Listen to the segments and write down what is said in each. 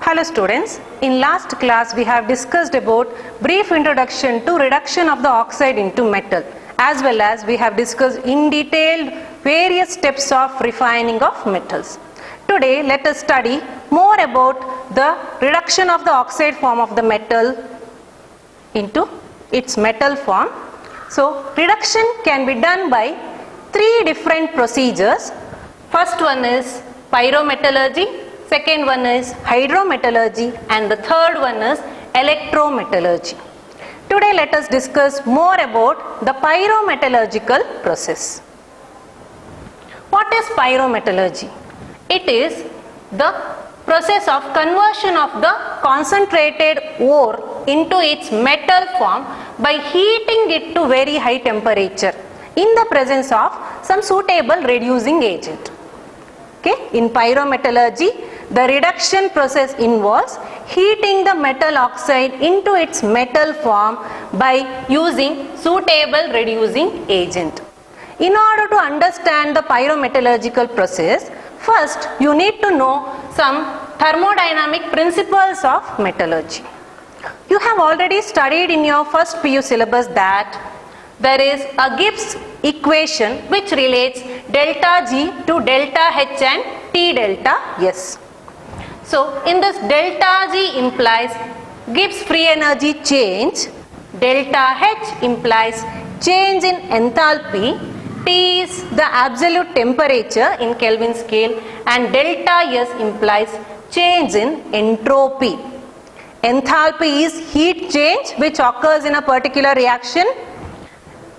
Hello students, in last class we have discussed about brief introduction to reduction of the oxide into metal, as well as we have discussed in detail various steps of refining of metals. Today let us study more about the reduction of the oxide form of the metal into its metal form. So reduction can be done by three different procedures. First one is pyrometallurgy, second one is hydrometallurgy, and the third one is electrometallurgy. Today let us discuss more about the pyrometallurgical process. What is pyrometallurgy? It is the process of conversion of the concentrated ore into its metal form by heating it to very high temperature in the presence of some suitable reducing agent. Okay? In pyrometallurgy, the reduction process involves heating the metal oxide into its metal form by using suitable reducing agent. In order to understand the pyrometallurgical process, first you need to know some thermodynamic principles of metallurgy. You have already studied in your first PU syllabus that there is a Gibbs equation which relates delta G to delta H and T delta S. So in this delta G implies Gibbs free energy change, delta H implies change in enthalpy, T is the absolute temperature in Kelvin scale, and delta S implies change in entropy. Enthalpy is heat change which occurs in a particular reaction.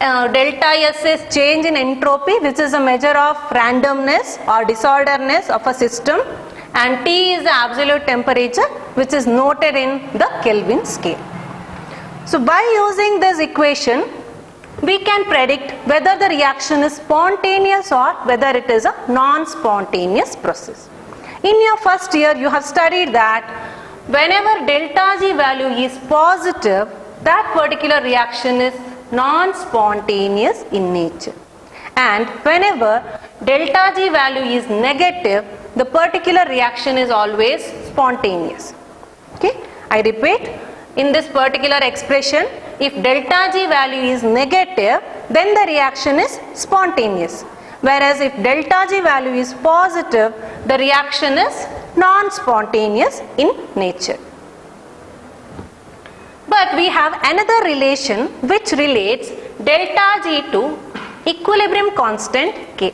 Delta S is change in entropy, which is a measure of randomness or disorderness of a system, and T is the absolute temperature which is noted in the Kelvin scale. So by using this equation, we can predict whether the reaction is spontaneous or whether it is a non-spontaneous process. In your first year, you have studied that whenever delta G value is positive, that particular reaction is non-spontaneous in nature, and whenever delta G value is negative, the particular reaction is always spontaneous. Okay, I repeat, in this particular expression, if delta G value is negative, then the reaction is spontaneous, whereas if delta G value is positive, the reaction is non-spontaneous in nature. But we have another relation which relates delta G to equilibrium constant K,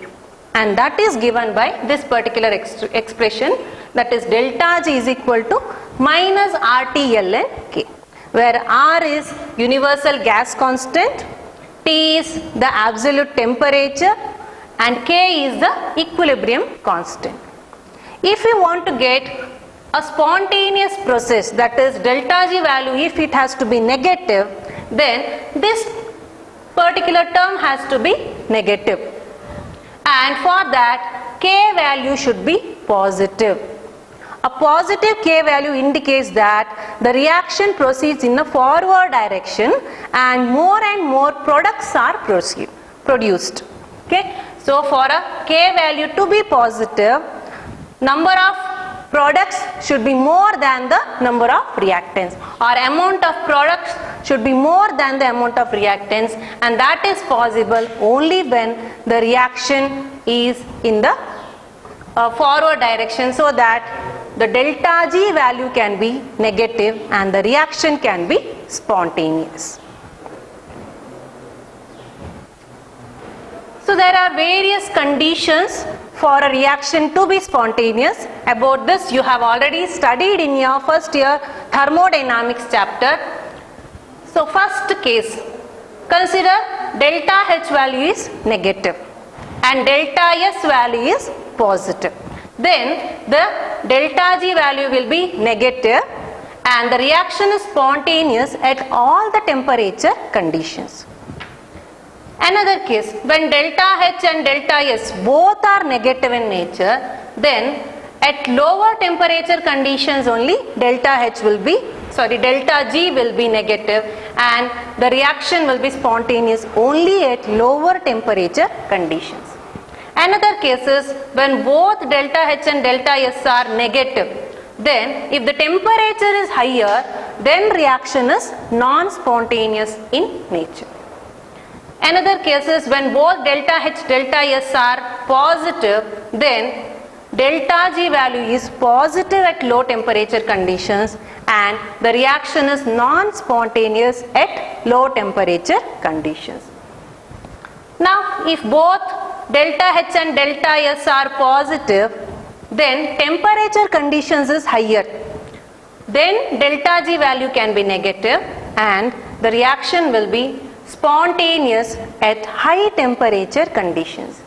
and that is given by this particular expression, that is delta G is equal to minus RT ln K, where R is universal gas constant, T is the absolute temperature, and K is the equilibrium constant. If we want to get a spontaneous process, that is delta G value, if it has to be negative, then this particular term has to be negative, and for that K value should be positive. A positive K value indicates that the reaction proceeds in a forward direction and more products are produced. Okay? So for a K value to be positive, number of products should be more than the number of reactants, or amount of products should be more than the amount of reactants, and that is possible only when the reaction is in the forward direction, so that the delta G value can be negative and the reaction can be spontaneous. So there are various conditions for a reaction to be spontaneous. About this you have already studied in your first year thermodynamics chapter. So first case, consider delta H value is negative and delta S value is positive. Then the delta G value will be negative and the reaction is spontaneous at all the temperature conditions. Another case, when delta H and delta S both are negative in nature, then at lower temperature conditions only delta G will be negative and the reaction will be spontaneous only at lower temperature conditions. Another case is when both delta H and delta S are negative, Then if the temperature is higher, then reaction is non-spontaneous in nature. Another case is when both delta H, delta S are positive, then delta G value is positive at low temperature conditions and the reaction is non-spontaneous at low temperature conditions. Now if both delta H and delta S are positive, then temperature conditions is higher. Then delta G value can be negative and the reaction will be spontaneous at high temperature conditions.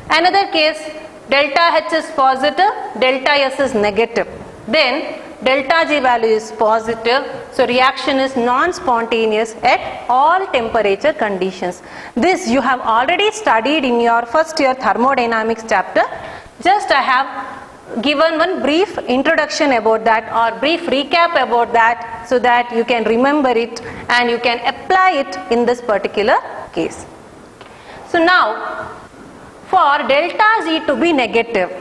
Another case, delta H is positive, delta S is negative. Then delta G value is positive, so reaction is non-spontaneous at all temperature conditions. This you have already studied in your first year thermodynamics chapter. Just I have given one brief introduction about that or brief recap about that so that you can remember it and you can apply it in this particular case. So now for delta G to be negative,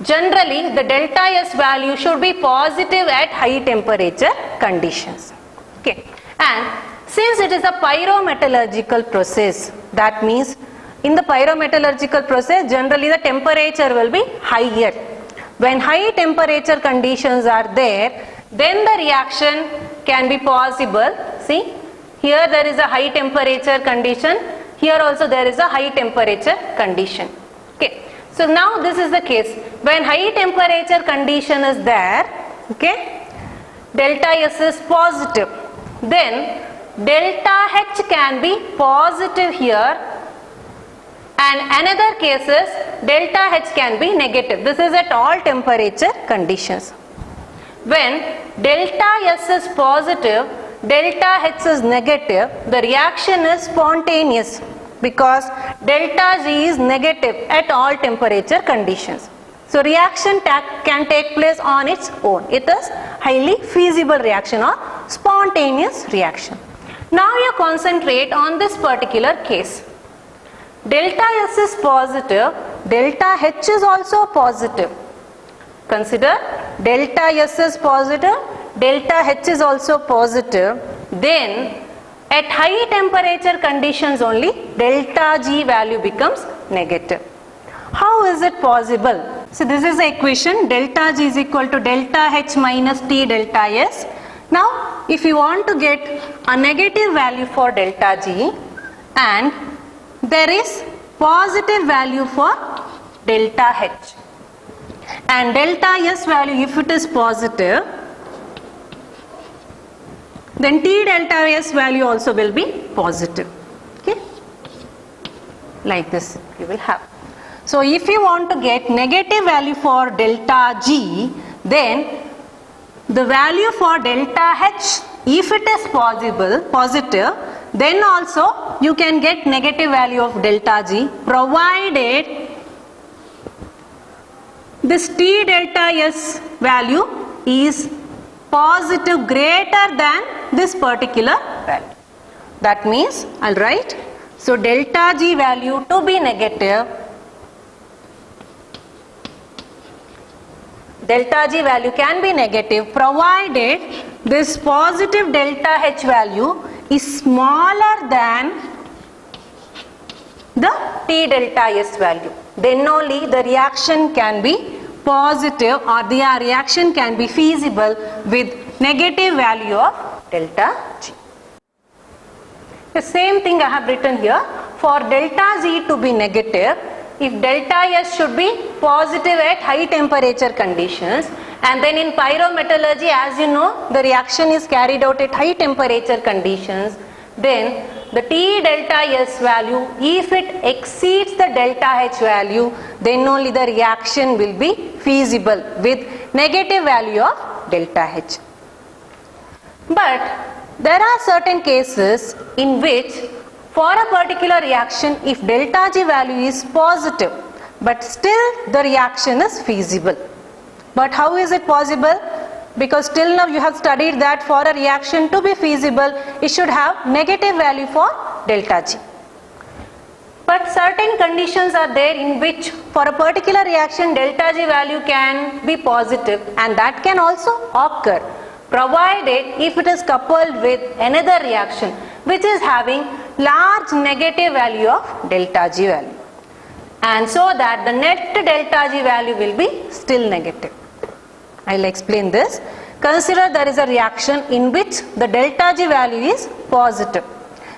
generally the delta S value should be positive at high temperature conditions. Okay. And since it is a pyrometallurgical process, that means in the pyrometallurgical process generally the temperature will be higher. When high temperature conditions are there, then the reaction can be possible. See, here there is a high temperature condition, here also there is a high temperature condition. Okay. So now this is the case. When high temperature condition is there, okay, delta S is positive, then delta H can be positive here and another case is delta H can be negative. This is at all temperature conditions. When delta S is positive, delta H is negative, the reaction is spontaneous because delta G is negative at all temperature conditions. So reaction can take place on its own. It is highly feasible reaction or spontaneous reaction. Now you concentrate on this particular case. Delta S is positive, delta H is also positive. Consider delta S is positive, delta H is also positive. Then at high temperature conditions only delta G value becomes negative. How is it possible? So this is the equation, delta G is equal to delta H minus T delta S. Now if you want to get a negative value for delta G and there is positive value for delta H and delta S value, if it is positive, then T delta S value also will be positive. Okay, like this you will have. So if you want to get negative value for delta G, then the value for delta H, if it is positive, then also you can get negative value of delta G provided this T delta S value is positive greater than this particular value. That means I'll write, so delta G value to be negative, delta G value can be negative provided this positive delta H value is smaller than the T delta S value. Then only the reaction can be positive or the reaction can be feasible with negative value of delta G. The same thing I have written here. For delta G to be negative, if delta S should be positive at high temperature conditions, and then in pyrometallurgy, as you know, the reaction is carried out at high temperature conditions, then the T delta S value, if it exceeds the delta H value, then only the reaction will be feasible with negative value of delta H. But there are certain cases in which for a particular reaction, if delta G value is positive, but still the reaction is feasible. But how is it possible? Because till now you have studied that for a reaction to be feasible, it should have negative value for delta G. But certain conditions are there in which for a particular reaction delta G value can be positive, and that can also occur provided if it is coupled with another reaction which is having large negative value of delta G value, and so that the net delta G value will be still negative. I will explain this. Consider there is a reaction in which the delta G value is positive.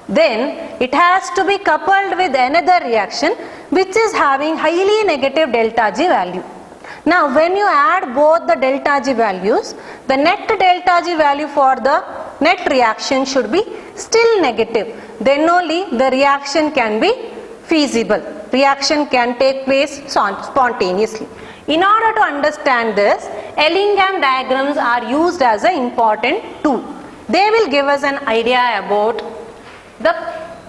Then it has to be coupled with another reaction which is having highly negative delta G value. Now when you add both the delta G values, the net delta G value for the net reaction should be still negative. Then only the reaction can be feasible. Reaction can take place spontaneously. In order to understand this, Ellingham diagrams are used as an important tool. They will give us an idea about the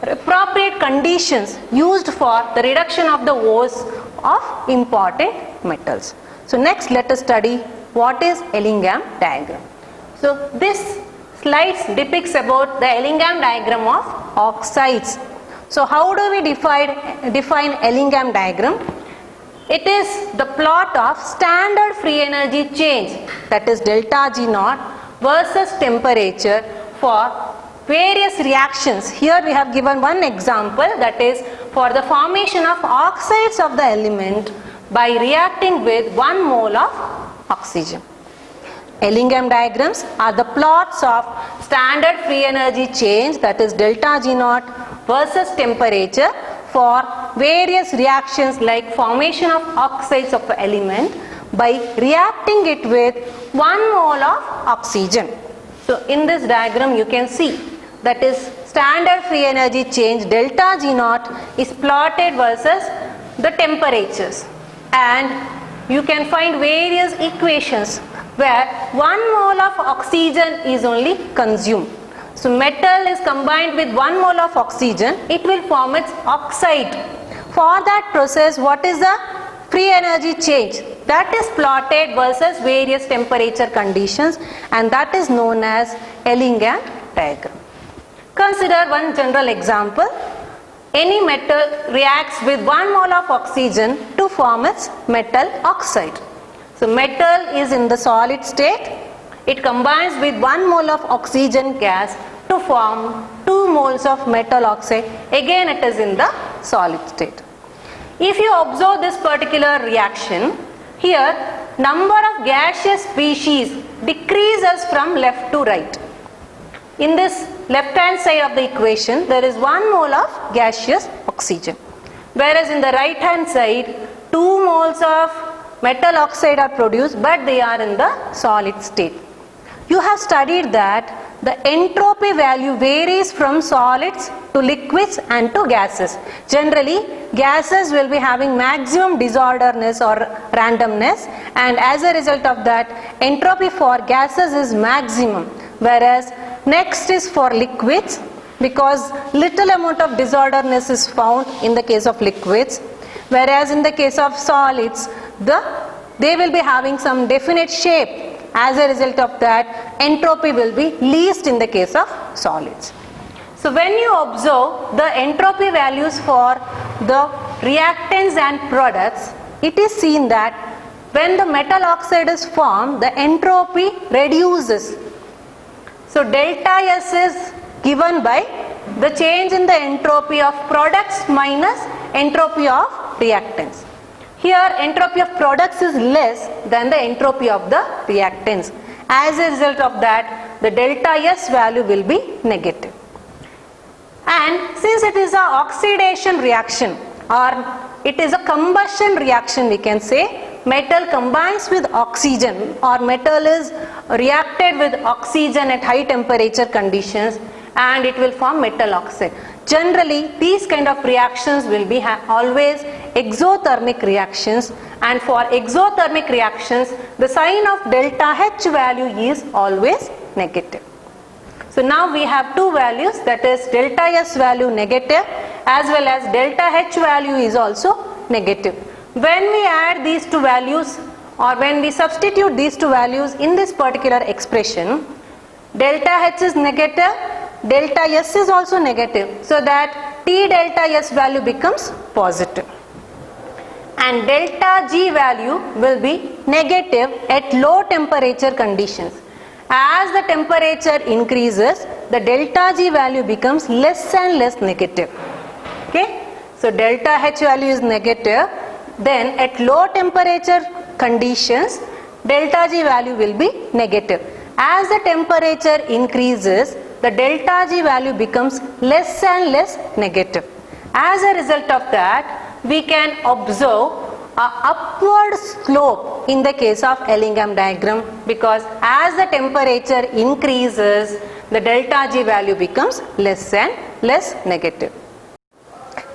appropriate conditions used for the reduction of the O's of important metals. So next let us study what is Ellingham diagram. So this slide depicts about the Ellingham diagram of oxides. So how do we define Ellingham diagram? It is the plot of standard free energy change, that is delta G naught versus temperature for various reactions. Here we have given one example, that is for the formation of oxides of the element by reacting with 1 mole of oxygen. Ellingham diagrams are the plots of standard free energy change, that is delta G naught versus temperature for various reactions like formation of oxides of the element by reacting it with 1 mole of oxygen. So in this diagram you can see that is standard free energy change delta G naught is plotted versus the temperatures, and you can find various equations where 1 mole of oxygen is only consumed. So metal is combined with 1 mole of oxygen, it will form its oxide. For that process, what is the free energy change? That is plotted versus various temperature conditions, and that is known as Ellingham diagram. Consider one general example. Any metal reacts with 1 mole of oxygen to form its metal oxide. So metal is in the solid state. It combines with 1 mole of oxygen gas to form 2 moles of metal oxide. Again it is in the solid state. If you observe this particular reaction, here number of gaseous species decreases from left to right. In this left hand side of the equation there is 1 mole of gaseous oxygen, whereas in the right hand side 2 moles of metal oxide are produced, but they are in the solid state. You have studied that the entropy value varies from solids to liquids and to gases. Generally, gases will be having maximum disorderness or randomness, and as a result of that, entropy for gases is maximum, whereas next is for liquids, because little amount of disorderness is found in the case of liquids, whereas in the case of solids, they will be having some definite shape. As a result of that, entropy will be least in the case of solids. So when you observe the entropy values for the reactants and products, it is seen that when the metal oxide is formed, the entropy reduces. So delta S is given by the change in the entropy of products minus entropy of reactants. Here entropy of products is less than the entropy of the reactants. As a result of that, the delta S value will be negative. And since it is an oxidation reaction, or it is a combustion reaction, we can say, metal combines with oxygen, or metal is reacted with oxygen at high temperature conditions, and it will form metal oxide. Generally, these kind of reactions will be always exothermic reactions, and for exothermic reactions, the sign of delta H value is always negative. So now we have two values, that is delta S value negative as well as delta H value is also negative. When we add these two values, or when we substitute these two values in this particular expression, delta H is negative, delta S is also negative, so that T delta S value becomes positive. And delta G value will be negative at low temperature conditions. As the temperature increases, the delta G value becomes less and less negative. Okay? So delta H value is negative. Then at low temperature conditions, delta G value will be negative. As the temperature increases, the delta G value becomes less and less negative. As a result of that, we can observe a upward slope in the case of Ellingham diagram, because as the temperature increases, the delta G value becomes less and less negative.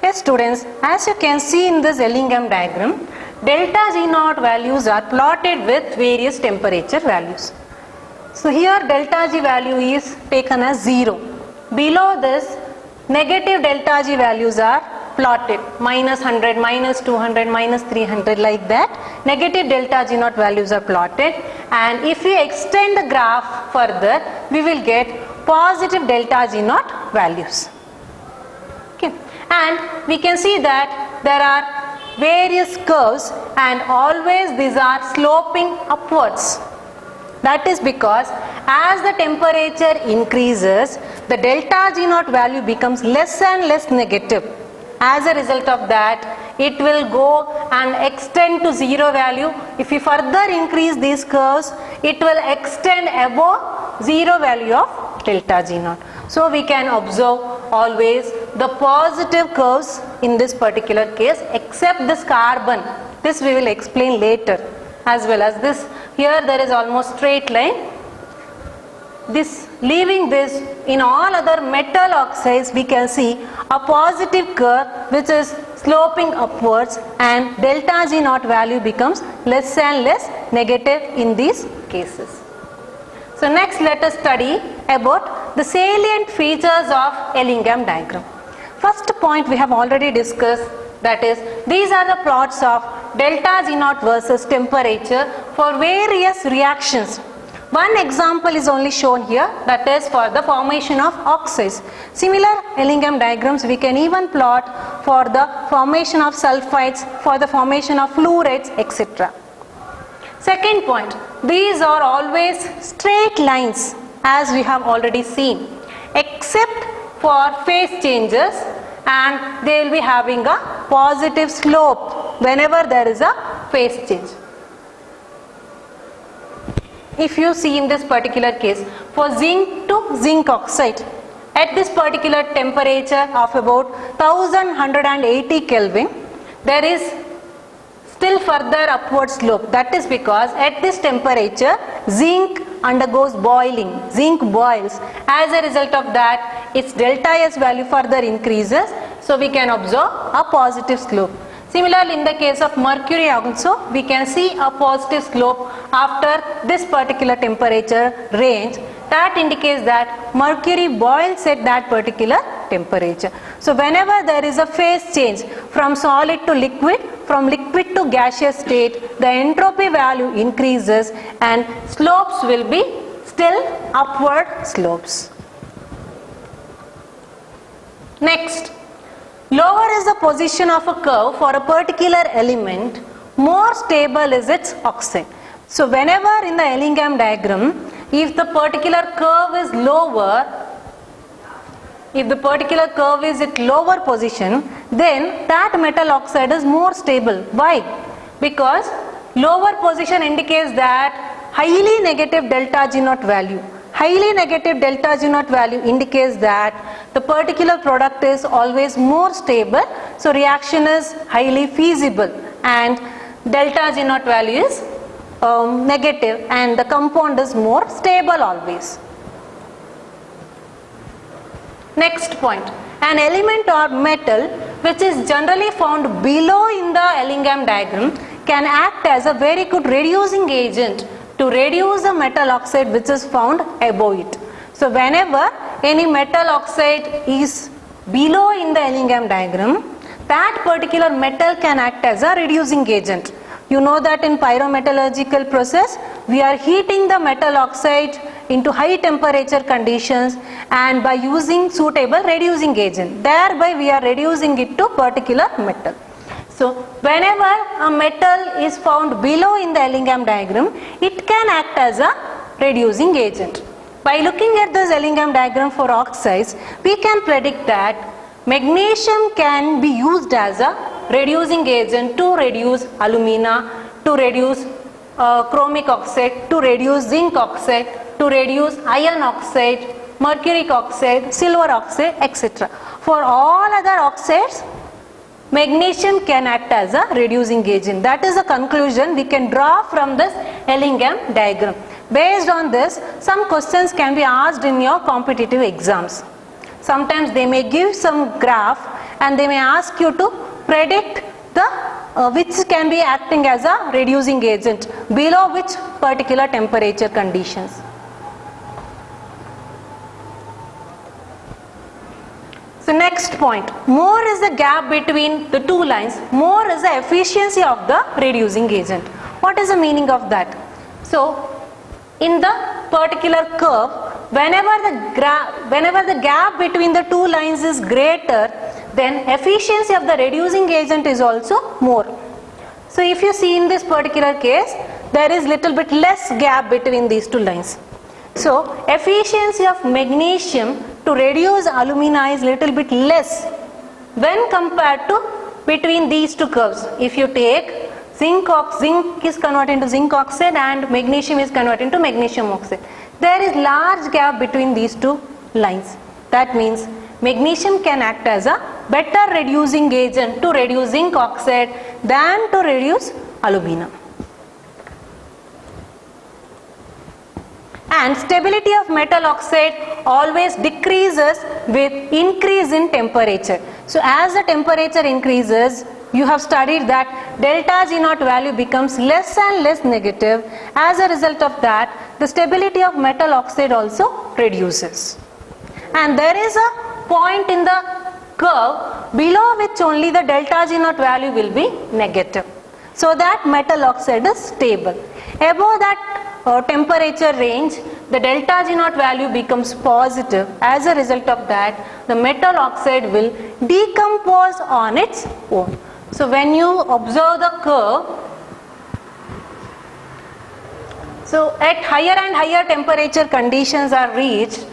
Yes students, as you can see in this Ellingham diagram, delta G naught values are plotted with various temperature values. So here delta G value is taken as 0. Below this, negative delta G values are plotted, minus 100, minus 200, minus 300, like that. Negative delta G naught values are plotted, and if we extend the graph further, we will get positive delta G naught values. Okay. And we can see that there are various curves, and always these are sloping upwards. That is because as the temperature increases, the delta G naught value becomes less and less negative. As a result of that, it will go and extend to 0 value. If we further increase these curves, it will extend above 0 value of delta G naught. So we can observe always the positive curves in this particular case, except this carbon. This we will explain later, as well as this. Here there is almost straight line. This, leaving this, in all other metal oxides we can see a positive curve which is sloping upwards, and delta G naught value becomes less and less negative in these cases. So next let us study about the salient features of Ellingham diagram. First point we have already discussed, that is, these are the plots of delta G naught versus temperature for various reactions. One example is only shown here, that is for the formation of oxides. Similar Ellingham diagrams we can even plot for the formation of sulfides, for the formation of fluorides, etc. Second point, these are always straight lines, as we have already seen, except for phase changes, and they will be having a positive slope whenever there is a phase change. If you see in this particular case, for zinc to zinc oxide, at this particular temperature of about 1180 Kelvin, there is still further upward slope. That is because at this temperature, zinc undergoes boiling, zinc boils. As a result of that, its delta S value further increases, so we can observe a positive slope. Similarly, in the case of mercury also, we can see a positive slope after this particular temperature range. That indicates that mercury boils at that particular temperature. So whenever there is a phase change from solid to liquid, from liquid to gaseous state, the entropy value increases and slopes will be still upward slopes. Next, lower is the position of a curve for a particular element, more stable is its oxide. So whenever in the Ellingham diagram, if the particular curve is lower, if the particular curve is at lower position, then that metal oxide is more stable. Why? Because lower position indicates that highly negative delta G naught value. Highly negative delta G naught value indicates that the particular product is always more stable, so reaction is highly feasible, and delta G naught value is negative and the compound is more stable always. Next point, an element or metal which is generally found below in the Ellingham diagram can act as a very good reducing agent to reduce the metal oxide which is found above it. So whenever any metal oxide is below in the Ellingham diagram, that particular metal can act as a reducing agent. You know that in pyrometallurgical process, we are heating the metal oxide into high temperature conditions and by using suitable reducing agent. Thereby we are reducing it to particular metal. So whenever a metal is found below in the Ellingham diagram, it can act as a reducing agent. By looking at this Ellingham diagram for oxides, we can predict that magnesium can be used as a reducing agent to reduce alumina, to reduce chromic oxide, to reduce zinc oxide, to reduce iron oxide, mercuric oxide, silver oxide, etc. For all other oxides, magnesium can act as a reducing agent. That is the conclusion we can draw from this Ellingham diagram. Based on this, some questions can be asked in your competitive exams. Sometimes they may give some graph and they may ask you to predict the which can be acting as a reducing agent below which particular temperature conditions. So next point, more is the gap between the two lines, more is the efficiency of the reducing agent. What is the meaning of that? So in the particular curve, whenever the gap between the two lines is greater, then efficiency of the reducing agent is also more. So if you see in this particular case, there is little bit less gap between these two lines. So efficiency of magnesium to reduce alumina is little bit less when compared to between these two curves. If you take zinc is converted into zinc oxide and magnesium is converted into magnesium oxide, there is large gap between these two lines. That means magnesium can act as a better reducing agent to reduce zinc oxide than to reduce alumina. And stability of metal oxide always decreases with increase in temperature. So as the temperature increases, you have studied that delta G naught value becomes less and less negative. As a result of that, the stability of metal oxide also reduces. And there is a point in the curve below which only the delta G naught value will be negative. So that metal oxide is stable. Above that temperature range, the delta G naught value becomes positive. As a result of that, the metal oxide will decompose on its own. So when you observe the curve, so at higher and higher temperature conditions are reached,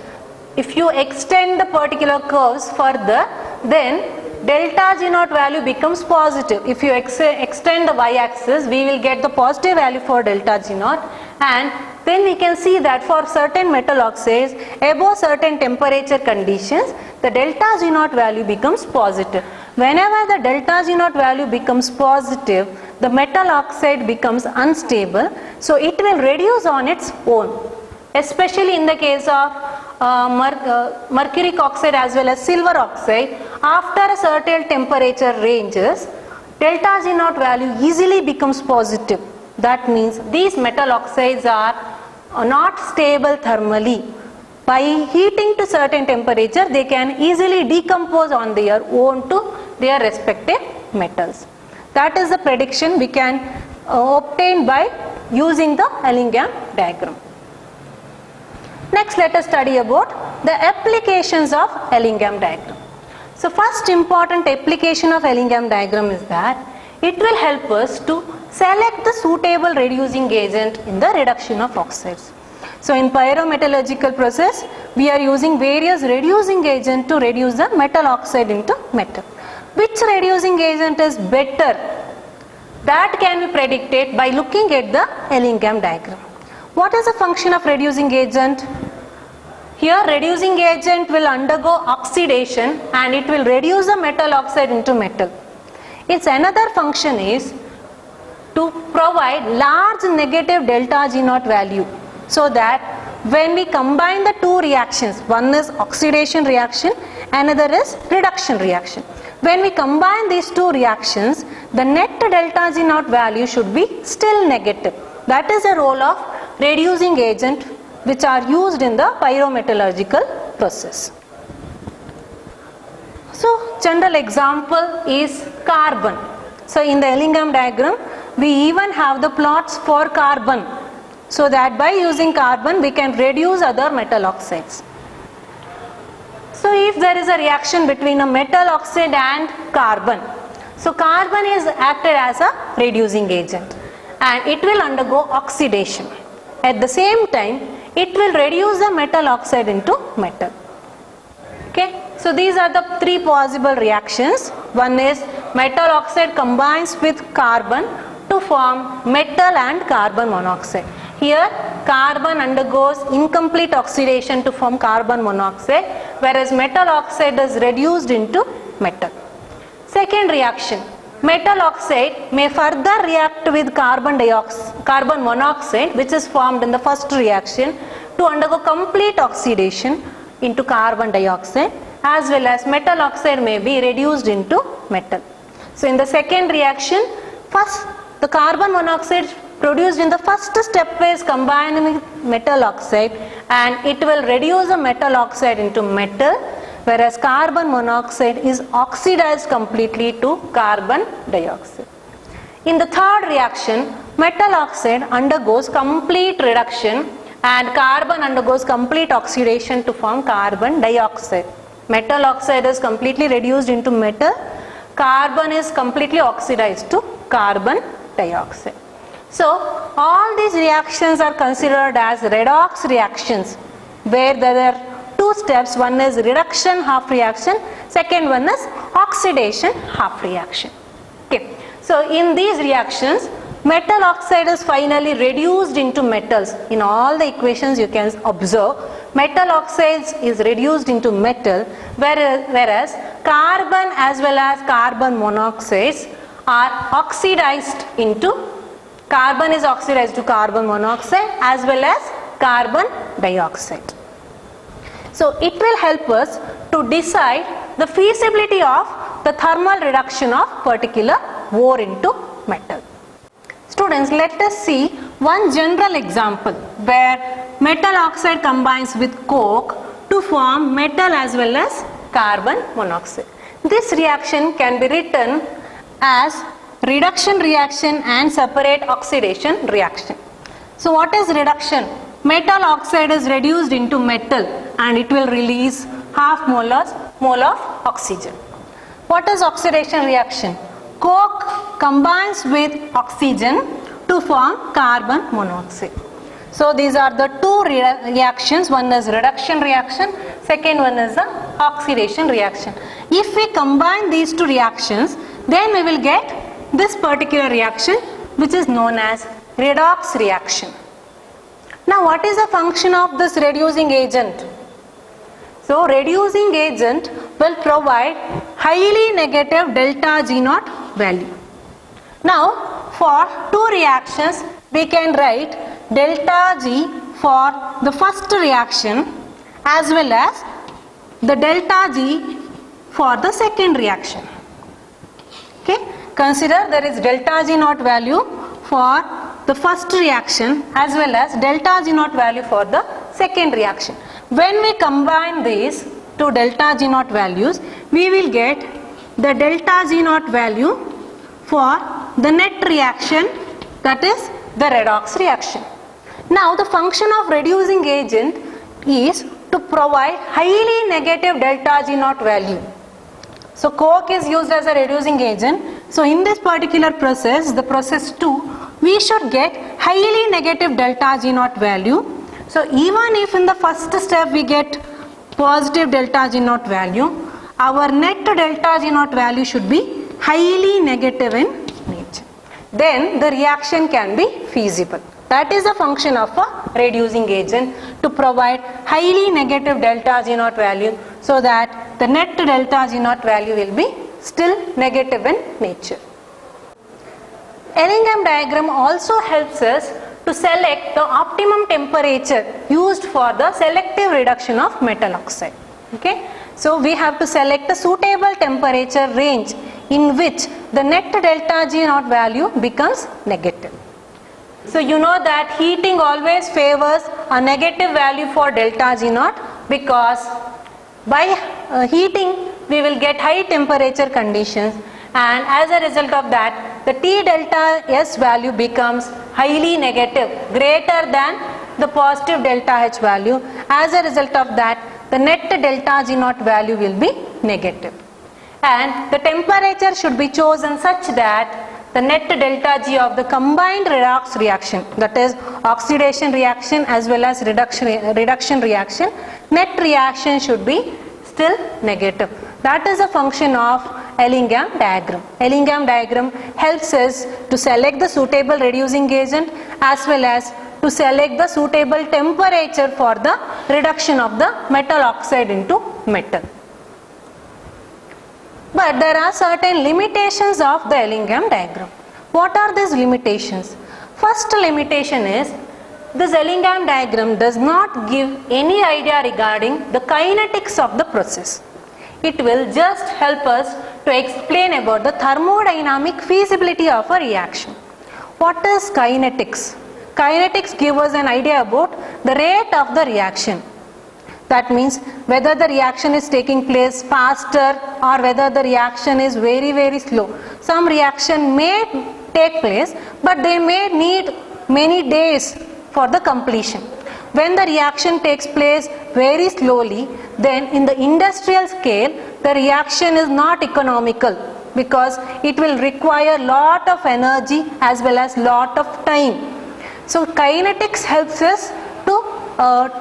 if you extend the particular curves further, then delta G naught value becomes positive. If you extend the y-axis, we will get the positive value for delta G naught, and then we can see that for certain metal oxides above certain temperature conditions, the delta G naught value becomes positive. Whenever the delta G naught value becomes positive, the metal oxide becomes unstable, so it will reduce on its own. Especially in the case of mercuric oxide as well as silver oxide, after a certain temperature ranges, delta G naught value easily becomes positive. That means these metal oxides are not stable thermally. By heating to certain temperature, they can easily decompose on their own to their respective metals. That is the prediction we can obtain by using the Ellingham diagram. Next, let us study about the applications of Ellingham diagram. So first important application of Ellingham diagram is that it will help us to select the suitable reducing agent in the reduction of oxides. So in pyrometallurgical process, we are using various reducing agents to reduce the metal oxide into metal. Which reducing agent is better? That can be predicted by looking at the Ellingham diagram. What is the function of reducing agent? Here reducing agent will undergo oxidation and it will reduce the metal oxide into metal. Its another function is to provide large negative delta G naught value, so that when we combine the two reactions, one is oxidation reaction, another is reduction reaction. When we combine these two reactions, the net delta G naught value should be still negative. That is the role of reducing agent which are used in the pyrometallurgical process. So general example is carbon. So in the Ellingham diagram, we even have the plots for carbon. so that by using carbon we can reduce other metal oxides. So if there is a reaction between a metal oxide and carbon, so carbon is acted as a reducing agent and it will undergo oxidation. At the same time, it will reduce the metal oxide into metal. Okay, so these are the three possible reactions. One is metal oxide combines with carbon to form metal and carbon monoxide. Here carbon undergoes incomplete oxidation to form carbon monoxide, whereas metal oxide is reduced into metal. Second reaction, metal oxide may further react with carbon monoxide, which is formed in the first reaction, to undergo complete oxidation into carbon dioxide, as well as metal oxide may be reduced into metal. So in the second reaction, first the carbon monoxide produced in the first step is combined with metal oxide and it will reduce the metal oxide into metal, whereas carbon monoxide is oxidized completely to carbon dioxide. In the third reaction, metal oxide undergoes complete reduction and carbon undergoes complete oxidation to form carbon dioxide. Metal oxide is completely reduced into metal, carbon is completely oxidized to carbon dioxide. So all these reactions are considered as redox reactions, where there are two steps. One is reduction half reaction, second one is oxidation half reaction. Okay. So in these reactions, metal oxide is finally reduced into metals. In all the equations you can observe, metal oxides is reduced into metal, whereas carbon as well as carbon monoxides are oxidized into, carbon is oxidized to carbon monoxide as well as carbon dioxide. So it will help us to decide the feasibility of the thermal reduction of particular ore into metal. Students, let us see one general example where metal oxide combines with coke to form metal as well as carbon monoxide. This reaction can be written as reduction reaction and separate oxidation reaction. So what is reduction? Metal oxide is reduced into metal and it will release half mole of oxygen. What is oxidation reaction? Coke combines with oxygen to form carbon monoxide. So these are the two reactions. One is reduction reaction, second one is the oxidation reaction. If we combine these two reactions, then we will get this particular reaction, which is known as redox reaction. Now what is the function of this reducing agent? So reducing agent will provide highly negative delta G naught value. Now for two reactions we can write delta G for the first reaction as well as the delta G for the second reaction. Okay, consider there is delta G naught value for the first reaction as well as delta G naught value for the second reaction. When we combine these two delta G naught values, we will get the delta G naught value for the net reaction, that is the redox reaction. Now the function of reducing agent is to provide highly negative delta G naught value. So coke is used as a reducing agent. So in this particular process, the process 2, we should get highly negative delta G naught value. So even if in the first step we get positive delta G naught value, our net delta G naught value should be highly negative in nature. Then the reaction can be feasible. That is the function of a reducing agent, to provide highly negative delta G naught value so that the net delta G naught value will be still negative in nature. Ellingham diagram also helps us to select the optimum temperature used for the selective reduction of metal oxide. Okay, so we have to select a suitable temperature range in which the net delta G naught value becomes negative. So you know that heating always favors a negative value for delta G naught, because by heating we will get high temperature conditions, and as a result of that the T delta S value becomes highly negative, greater than the positive delta H value. As a result of that the net delta G naught value will be negative, and the temperature should be chosen such that the net delta G of the combined redox reaction, that is oxidation reaction as well as reduction reaction, net reaction should be still negative. That is a function of Ellingham diagram. Ellingham diagram helps us to select the suitable reducing agent as well as to select the suitable temperature for the reduction of the metal oxide into metal. But there are certain limitations of the Ellingham diagram. What are these limitations? First limitation is this Ellingham diagram does not give any idea regarding the kinetics of the process. It will just help us to explain about the thermodynamic feasibility of a reaction. What is kinetics? Kinetics gives us an idea about the rate of the reaction. That means whether the reaction is taking place faster or whether the reaction is very slow. Some reaction may take place but they may need many days for the completion. When the reaction takes place very slowly, then in the industrial scale the reaction is not economical because it will require lot of energy as well as lot of time. So kinetics helps us to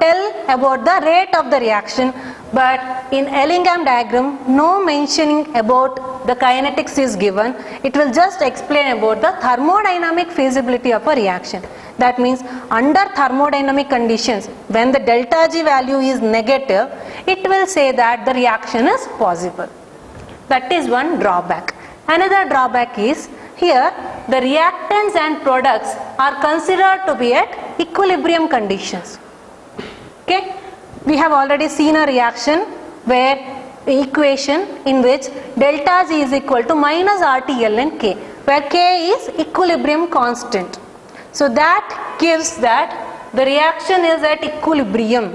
tell about the rate of the reaction, but in Ellingham diagram no mentioning about the kinetics is given. It will just explain about the thermodynamic feasibility of a reaction. That means under thermodynamic conditions when the delta G value is negative, it will say that the reaction is possible. That is one drawback. Another drawback is here the reactants and products are considered to be at equilibrium conditions. Okay, we have already seen a reaction where the equation in which delta G is equal to minus RTLN K, where K is equilibrium constant. So that gives that the reaction is at equilibrium,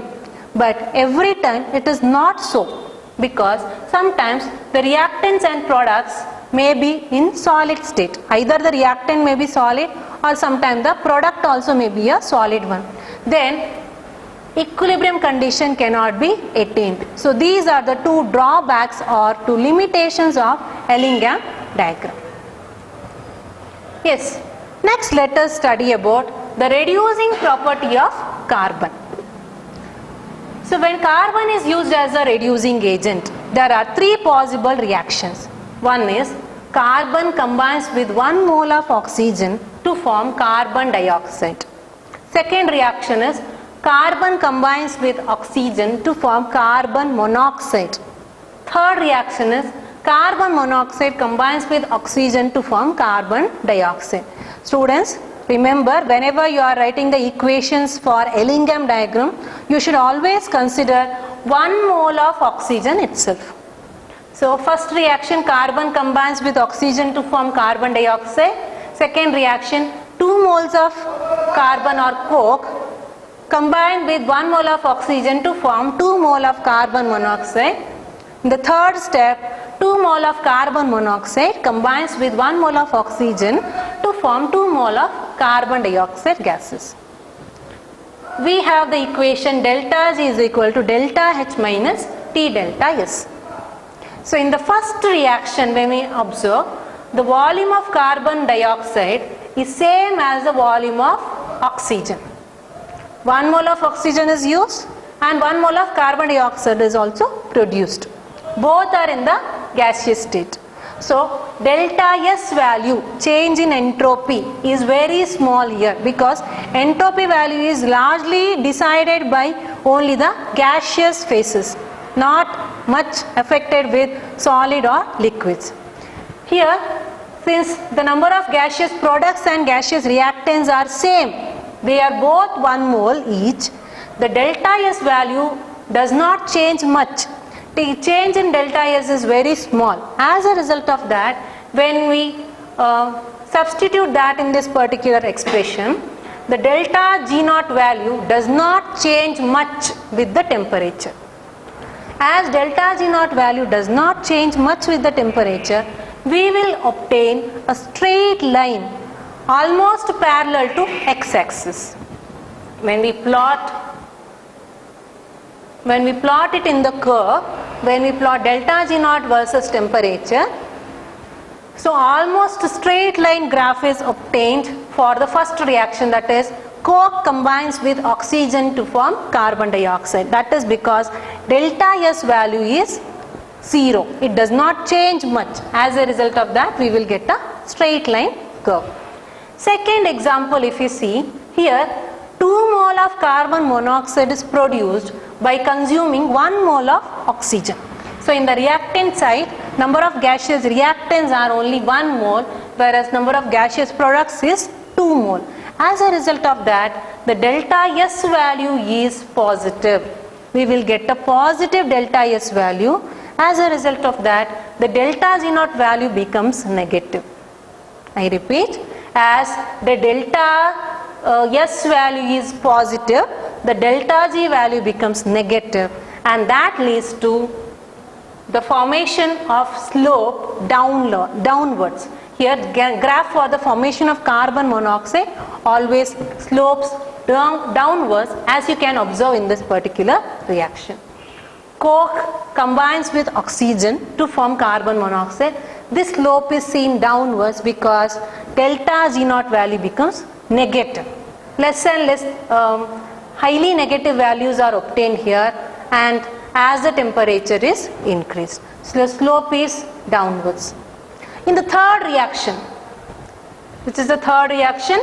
but every time it is not so, because sometimes the reactants and products may be in solid state. Either the reactant may be solid or sometimes the product also may be a solid one. Then equilibrium condition cannot be attained. So these are the two drawbacks or two limitations of Ellingham diagram. Yes, next let us study about the reducing property of carbon. So when carbon is used as a reducing agent, there are three possible reactions. One is carbon combines with 1 mole of oxygen to form carbon dioxide. Second reaction is carbon combines with oxygen to form carbon monoxide. Third reaction is carbon monoxide combines with oxygen to form carbon dioxide. Students, remember whenever you are writing the equations for Ellingham diagram, you should always consider 1 mole of oxygen itself. So first reaction, carbon combines with oxygen to form carbon dioxide. Second reaction, 2 moles of carbon or coke combined with 1 mole of oxygen to form 2 mole of carbon monoxide. In the third step, 2 mole of carbon monoxide combines with 1 mole of oxygen to form 2 mole of carbon dioxide gases. We have the equation delta G is equal to delta H minus T delta S. So in the first reaction when we observe, the volume of carbon dioxide is same as the volume of oxygen. 1 mole of oxygen is used and 1 mole of carbon dioxide is also produced. Both are in the gaseous state. So delta S value, change in entropy, is very small here because entropy value is largely decided by only the gaseous phases, not much affected with solid or liquids. Here, since the number of gaseous products and gaseous reactants are same, they are both 1 mole each, the delta S value does not change much. The change in delta S is very small. As a result of that, when we substitute that in this particular expression, the delta G naught value does not change much with the temperature. As delta G naught value does not change much with the temperature, we will obtain a straight line almost parallel to x-axis. When we plot it in the curve, when we plot delta G naught versus temperature, so almost straight line graph is obtained for the first reaction, that is coke combines with oxygen to form carbon dioxide. That is because delta S value is 0. It does not change much. As a result of that, we will get a straight line curve. Second example, if you see here, 2 mole of carbon monoxide is produced by consuming 1 mole of oxygen. So in the reactant side, number of gaseous reactants are only 1 mole, whereas number of gaseous products is 2 mole. As a result of that, the delta S value is positive. We will get a positive delta S value. As a result of that, the delta G naught value becomes negative. I repeat, as the delta S value is positive, the delta G value becomes negative, and that leads to the formation of slope downwards. Here graph for the formation of carbon monoxide always slopes downwards, as you can observe in this particular reaction. Coke combines with oxygen to form carbon monoxide. This slope is seen downwards because delta G naught value becomes negative. Less and less highly negative values are obtained here, and as the temperature is increased, so the slope is downwards. In the third reaction, which is the third reaction,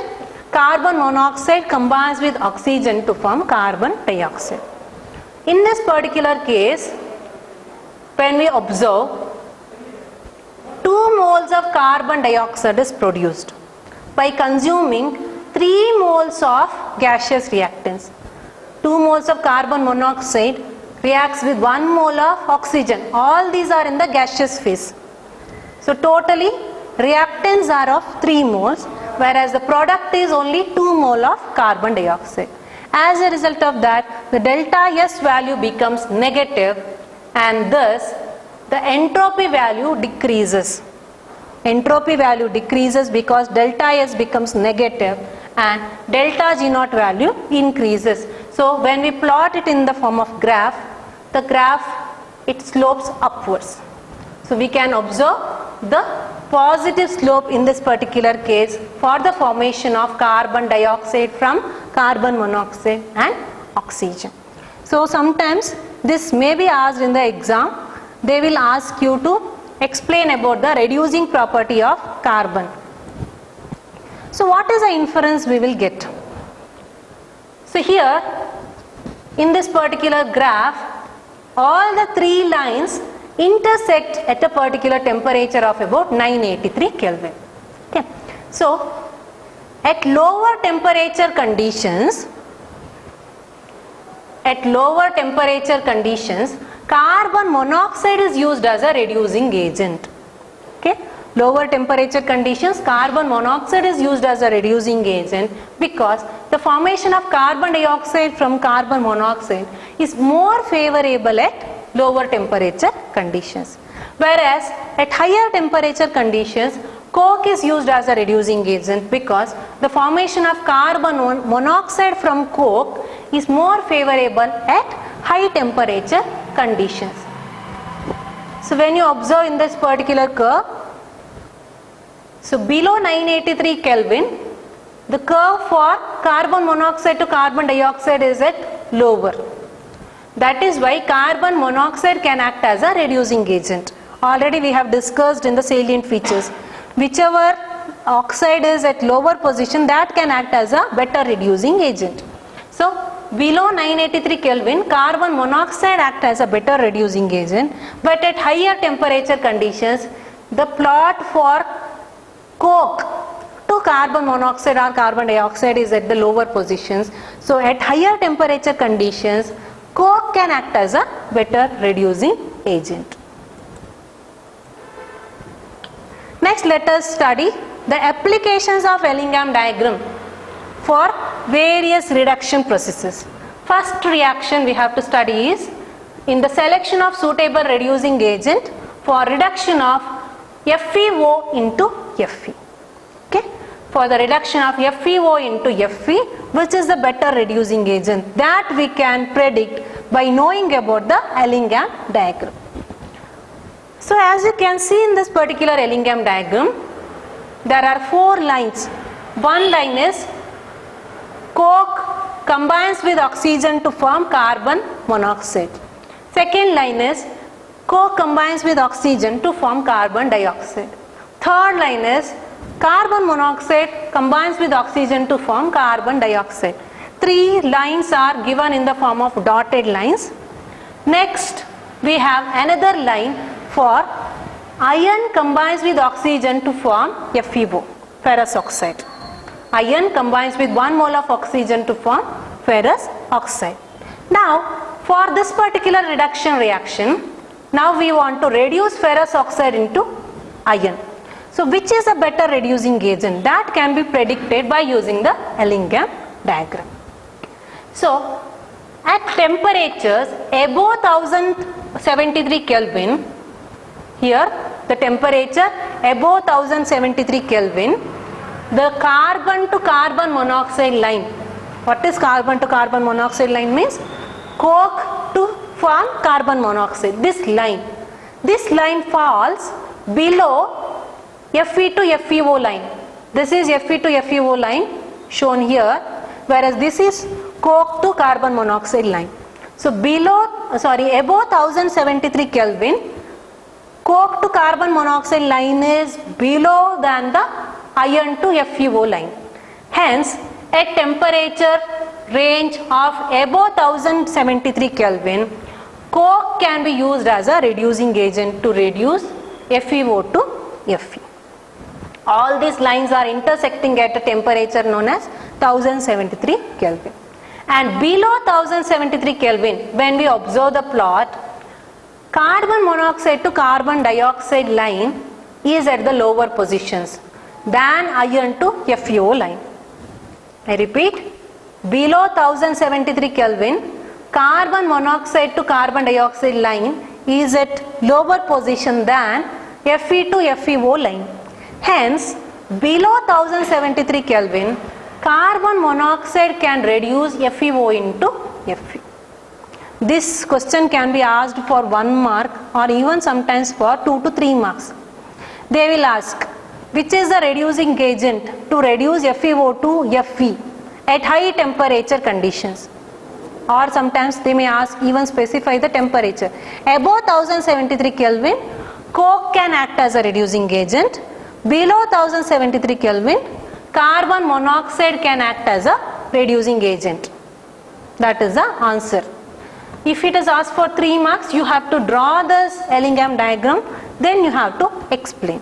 carbon monoxide combines with oxygen to form carbon dioxide. In this particular case, when we observe, 2 moles of carbon dioxide is produced by consuming 3 moles of gaseous reactants. 2 moles of carbon monoxide reacts with 1 mole of oxygen. All these are in the gaseous phase. So totally reactants are of 3 moles, whereas the product is only 2 mole of carbon dioxide. As a result of that, the delta S value becomes negative, and thus the entropy value decreases. Entropy value decreases because delta S becomes negative and delta G naught value increases. So when we plot it in the form of graph, the graph, it slopes upwards. So we can observe the positive slope in this particular case for the formation of carbon dioxide from carbon monoxide and oxygen. So sometimes this may be asked in the exam. They will ask you to explain about the reducing property of carbon. So what is the inference we will get? So here in this particular graph, all the 3 lines intersect at a particular temperature of about 983 Kelvin. Okay. So at lower temperature conditions, carbon monoxide is used as a reducing agent. Okay. Lower temperature conditions, carbon monoxide is used as a reducing agent because the formation of carbon dioxide from carbon monoxide is more favorable at lower temperature conditions. Whereas at higher temperature conditions, coke is used as a reducing agent because the formation of carbon monoxide from coke is more favorable at high temperature conditions. So when you observe in this particular curve, so below 983 Kelvin, the curve for carbon monoxide to carbon dioxide is at lower. That is why carbon monoxide can act as a reducing agent. Already we have discussed in the salient features. Whichever oxide is at lower position, that can act as a better reducing agent. So below 983 Kelvin, carbon monoxide acts as a better reducing agent, but at higher temperature conditions, the plot for coke to carbon monoxide or carbon dioxide is at the lower positions. So at higher temperature conditions, coke can act as a better reducing agent. Next, let us study the applications of Ellingham diagram for various reduction processes. First reaction we have to study is in the selection of suitable reducing agent for reduction of FeO into Fe. Okay? For the reduction of FeO into Fe, which is the better reducing agent, that we can predict by knowing about the Ellingham diagram. So as you can see in this particular Ellingham diagram, there are 4 lines. One line is coke combines with oxygen to form carbon monoxide. Second line is coke combines with oxygen to form carbon dioxide. Third line is carbon monoxide combines with oxygen to form carbon dioxide. 3 lines are given in the form of dotted lines. Next, we have another line for iron combines with oxygen to form FeO, ferrous oxide. Iron combines with 1 mole of oxygen to form ferrous oxide. Now, for this particular reduction reaction, now we want to reduce ferrous oxide into iron. So, which is a better reducing agent? That can be predicted by using the Ellingham diagram. So, at temperatures above 1073 Kelvin, here the temperature above 1073 Kelvin, the carbon to carbon monoxide line. What is carbon to carbon monoxide line means? Coke to form carbon monoxide. This line falls below Fe to FeO line. This is Fe to FeO line shown here, whereas this is coke to carbon monoxide line. So above 1073 Kelvin, coke to carbon monoxide line is below than the iron to FeO line. Hence, at temperature range of above 1073 Kelvin, coke can be used as a reducing agent to reduce FeO to Fe. All these lines are intersecting at a temperature known as 1073 Kelvin. And below 1073 Kelvin, when we observe the plot, carbon monoxide to carbon dioxide line is at the lower positions than iron to FeO line. I repeat, below 1073 Kelvin, carbon monoxide to carbon dioxide line is at lower position than Fe to FeO line. Hence, below 1073 Kelvin, carbon monoxide can reduce FeO into Fe. This question can be asked for 1 mark or even sometimes for 2 to 3 marks. They will ask, which is the reducing agent to reduce FeO to Fe at high temperature conditions? Or sometimes they may ask, even specify the temperature. Above 1073 Kelvin, coke can act as a reducing agent. Below 1073 Kelvin, carbon monoxide can act as a reducing agent. That is the answer. If it is asked for 3 marks, you have to draw this Ellingham diagram, then you have to explain.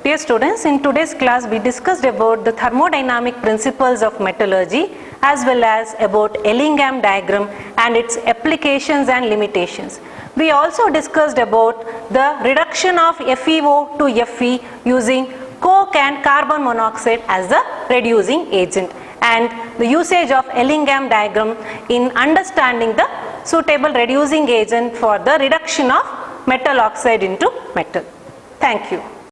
Dear students, in today's class we discussed about the thermodynamic principles of metallurgy as well as about Ellingham diagram and its applications and limitations. We also discussed about the reduction of FeO to Fe using coke and carbon monoxide as the reducing agent, and the usage of Ellingham diagram in understanding the suitable reducing agent for the reduction of metal oxide into metal. Thank you.